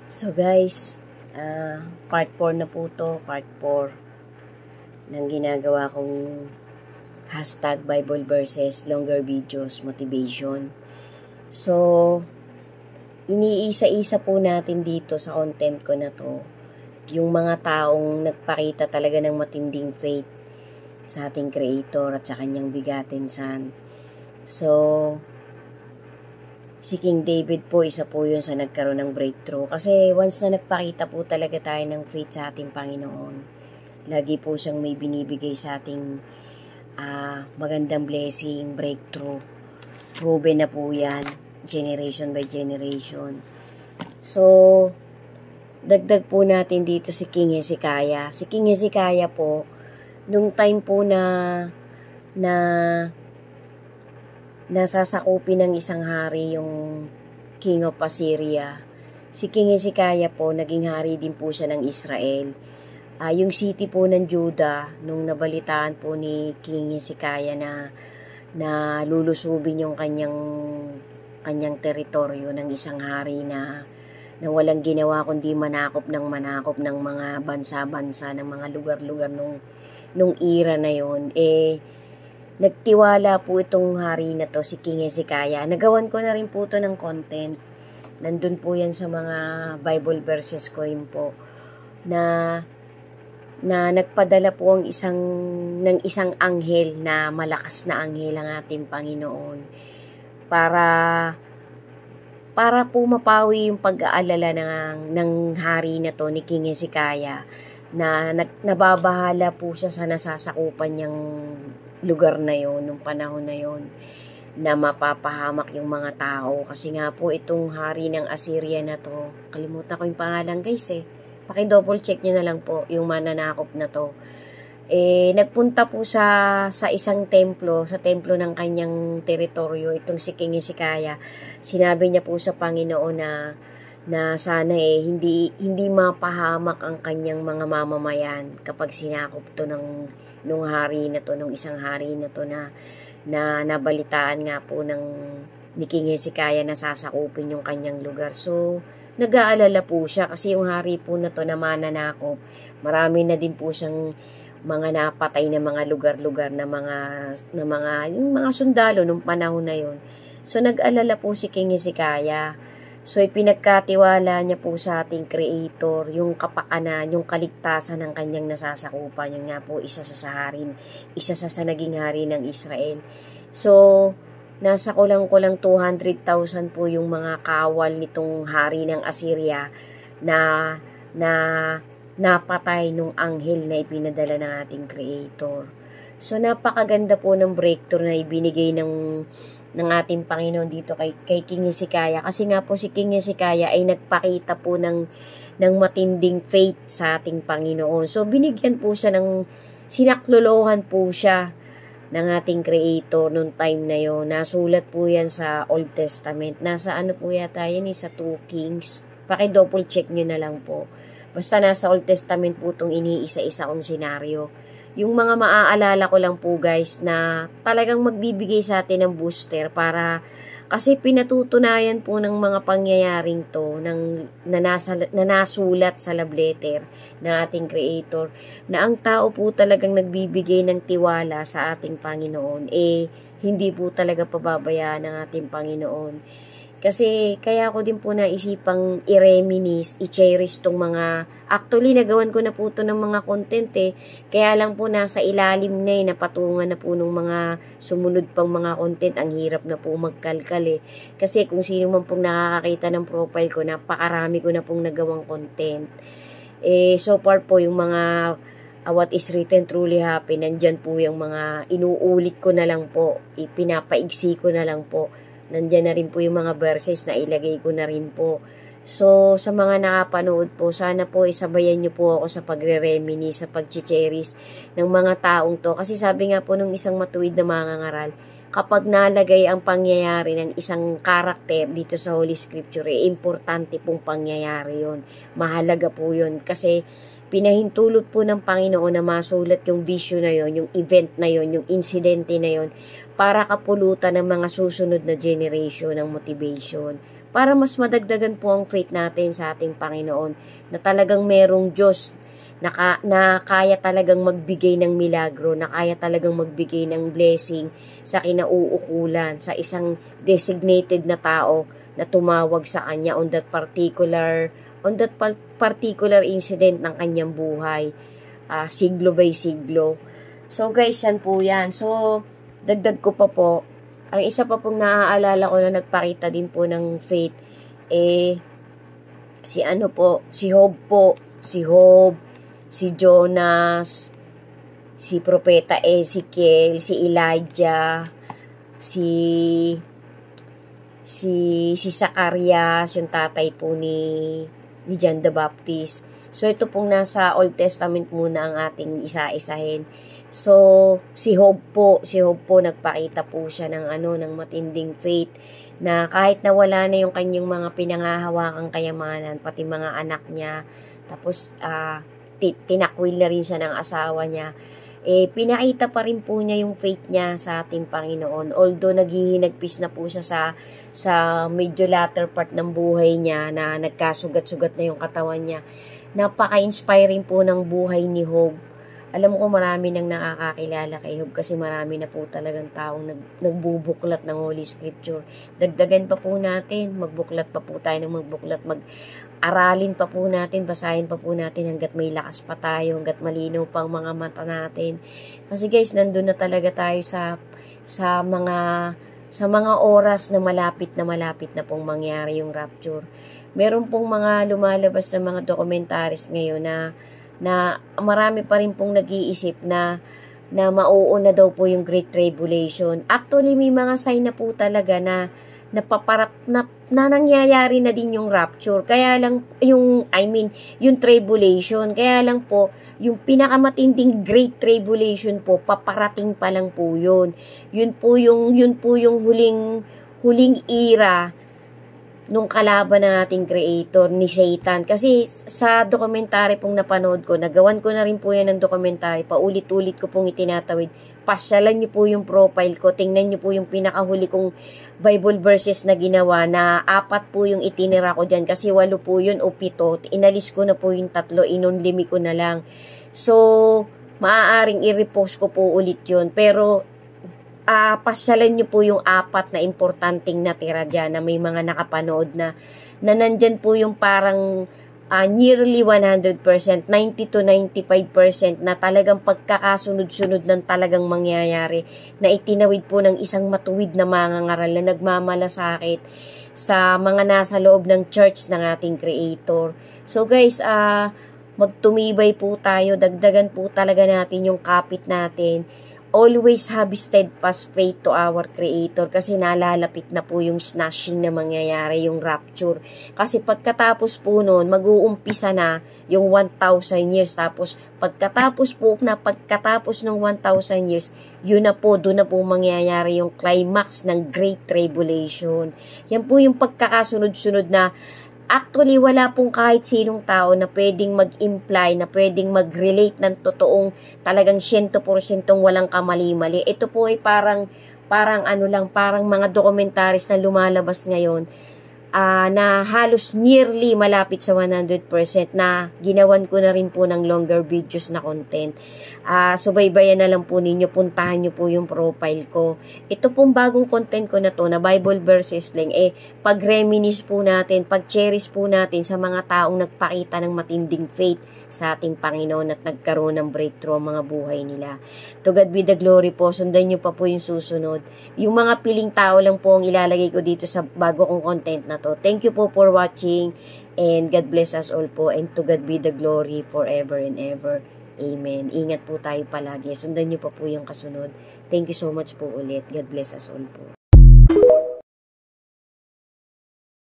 So guys, part 4 na po to, part 4 ng ginagawa kong hashtag Bible verses, longer videos, motivation. So, iniisa-isa po natin dito sa content ko na to, yung mga taong nagpakita talaga ng matinding faith sa ating Creator at sa kanyang bigatin Son. So, si King David po, isa po yun sa nagkaroon ng breakthrough. Kasi once na nagpakita po talaga tayo ng faith sa ating Panginoon, lagi po siyang may binibigay sa ating magandang blessing, breakthrough. Proven na po yan, generation by generation. So, dagdag po natin dito si King Hezekiah. Si King Hezekiah po, nung time po na nasasakupin ng isang hari yung King of Assyria. Si King Hezekiah po, naging hari din po siya ng Israel. Yung city po ng Judah, nung nabalitaan po ni King Hezekiah na lulusubin yung kanyang teritoryo ng isang hari na walang ginawa kundi manakop ng mga bansa-bansa, ng mga lugar-lugar nung era na yon, nagtiwala po itong hari na to, si King Hezekiah. Nagawan ko na rin po to ng content. Nandun po yan sa mga Bible verses ko rin po. Na nagpadala po ng isang anghel, na malakas na anghel ang ating Panginoon. Para po mapawi yung pag-aalala ng hari na to, ni King Hezekiah, na nababahala po siya sa nasasakupan niyang lugar na yon, nung panahon na yon, na mapapahamak yung mga tao. Kasi nga po itong hari ng Assyria na to, kalimutan ko yung pangalan guys paki-double check nyo na lang po yung mananakop na to. Nagpunta po sa isang templo, sa templo ng kanyang teritoryo, itong si King Hezekiah. Sinabi niya po sa Panginoon na sana hindi mapahamak ang kanyang mga mamamayan kapag sinakop to nung hari na to, nung isang hari na to na nabalitaan nga po ni King Hezekiah na sasakupin yung kanyang lugar. So, nag-aalala po siya kasi yung hari po na to na mananakop, marami na din po siyang mga napatay na mga lugar-lugar na yung mga sundalo nung panahon na yon. So, nag-alala po si King Hezekiah. So, ipinagkatiwala niya po sa ating Creator yung kapakanan, yung kaligtasan ng kanyang nasasakupan. Yung nga po, isa sa naging hari ng Israel. So, nasa kulang-kulang 200,000 po yung mga kawal nitong hari ng Assyria na napatay nung anghel na ipinadala ng ating Creator. So, napakaganda po ng breakthrough na ibinigay ng ating Panginoon dito kay King Hezekiah. Kasi nga po si King Hezekiah ay nagpakita po ng matinding faith sa ating Panginoon. So, binigyan po siya sinaklolohan po siya ng ating Creator nung time na yon. Nasulat po yan sa Old Testament. Nasa ano po yata yan, sa 2 Kings. Paki-double check nyo na lang po. Basta nasa Old Testament po itong iniisa-isa kong senaryo. Yung mga maaalala ko lang po guys na talagang magbibigay sa atin ng booster kasi pinatutunayan po ng mga pangyayaring to na nasulat sa love letter ng ating Creator na ang tao po talagang nagbibigay ng tiwala sa ating Panginoon hindi po talaga pababayaan ng ating Panginoon. Kasi kaya ko din po naisipang i-reminisce, i-cherish tong actually nagawan ko na po to ng mga content kaya lang po nasa ilalim na napatungan na po ng mga sumunod pang mga content, ang hirap na po magkalkal kasi kung sino man pong nakakakita ng profile ko, napakarami ko na pong nagawang content. So far po yung mga what is written truly happen, nandyan po yung mga inuulit ko na lang po, ipinapaigsi ko na lang po. Nandiyan na rin po yung mga verses na ilagay ko na rin po. So, sa mga nakapanood po, sana po isabayan nyo po ako sa pagre-reminisce, sa pag-cherish ng mga taong to. Kasi sabi nga po nung isang matuwid na mangangaral, kapag nalagay ang pangyayari ng isang karakter dito sa Holy Scripture, importante pong pangyayari yon. Mahalaga po yon kasi pinahintulot po ng Panginoon na masulat yung vision na yon, yung event na yon, yung insidente na yon, para kapulutan ng mga susunod na generation ng motivation, para mas madagdagan po ang faith natin sa ating Panginoon, na talagang merong Diyos na kaya talagang magbigay ng milagro, na kaya talagang magbigay ng blessing sa kinauukulan, sa isang designated na tao na tumawag sa kanya on that particular incident ng kanyang buhay, siglo by siglo. So guys, yan po yan. So, dagdag ko pa po, ang isa pa pong naaalala ko na nagpakita din po ng faith, si Job po, si Jonas, si Propeta Ezekiel, si Elijah, si Zacarias, yung tatay po ni John the Baptist. So, ito pong nasa Old Testament muna ang ating isa-isahin. So, si Job po, nagpakita po siya ng ng matinding faith, na kahit nawala na yung kanyang mga pinangahawakang kayamanan, pati mga anak niya, tapos tinakwil na rin siya ng asawa niya, pinakita pa rin po niya yung faith niya sa ating Panginoon. Although naghihinagpis na po siya sa medyo latter part ng buhay niya, na nagkasugat-sugat na yung katawan niya. Napaka-inspiring po ng buhay ni Job. Alam ko marami nang nakakakilala kay Job, kasi marami na po talagang taong nagbubuklat ng Holy Scripture. Dagdagan pa po natin, magbuklat pa po tayo ng magbuklat, aralin pa po natin, basahin pa po natin hanggat may lakas pa tayo, hanggat malinaw pa ang mga mata natin. Kasi guys, nandun na talaga tayo sa mga oras na malapit na pong mangyari yung rapture. Meron pong mga lumalabas na mga documentaries ngayon na marami pa rin pong nag-iisip na mauuna daw po yung Great Tribulation. Actually, may mga sign na po talaga na nangyayari na din yung rapture. Kaya lang, yung tribulation. Kaya lang po, yung pinakamatinding Great Tribulation po, paparating pa lang po yun. Yun po yung huling era nung kalaban ng ating Creator, ni Satan. Kasi sa dokumentary pong napanood ko, nagawan ko na rin po yan ng dokumentary, paulit-ulit ko pong itinatawid. Pasyalan nyo po yung profile ko, tingnan nyo po yung pinakahuli kong Bible verses na ginawa, na 4 po yung itinira ko dyan, kasi 8 po yun o 7. Inalis ko na po yung 3, inunlimi ko na lang. So, maaaring i-repost ko po ulit yun, pero pasyalan nyo po yung 4 na importanteng natira dyan, na may mga nakapanood na nandyan po yung parang nearly 100%, 90 to 95% na talagang pagkakasunod-sunod ng talagang mangyayari, na itinawid po ng isang matuwid na mangangaral na nagmamalasakit sa mga nasa loob ng church ng ating Creator. So guys, magtumibay po tayo, dagdagan po talaga natin yung kapit natin. Always have steadfast faith to our Creator, kasi nalalapit na po yung snatching na mangyayari, yung rapture. Kasi pagkatapos po noon, mag-uumpisa na yung 1,000 years. Tapos pagkatapos ng 1,000 years, yun na po, doon na po mangyayari yung climax ng Great Tribulation. Yan po yung pagkakasunod-sunod na actually, wala pong kahit sinong tao na pwedeng mag-imply, na pwedeng mag-relate ng totoong talagang 100% walang kamali-mali. Ito po ay parang mga documentaries na lumalabas ngayon, na halos nearly malapit sa 100%, na ginawan ko na rin po ng longer videos na content. Subaybayan na lang po ninyo, puntahan nyo po yung profile ko. Ito pong bagong content ko na to, na Bible verses lang, pag-reminisce po natin, pag-cherish po natin sa mga taong nagpakita ng matinding faith sa ating Panginoon at nagkaroon ng breakthrough ang mga buhay nila. To God be the glory po. Sundan nyo pa po yung susunod. Yung mga piling tao lang po ang ilalagay ko dito sa bago kong content na to. Thank you po for watching, and God bless us all po, and to God be the glory forever and ever. Amen. Ingat po tayo palagi. Sundan nyo pa po yung kasunod. Thank you so much po ulit. God bless us all po.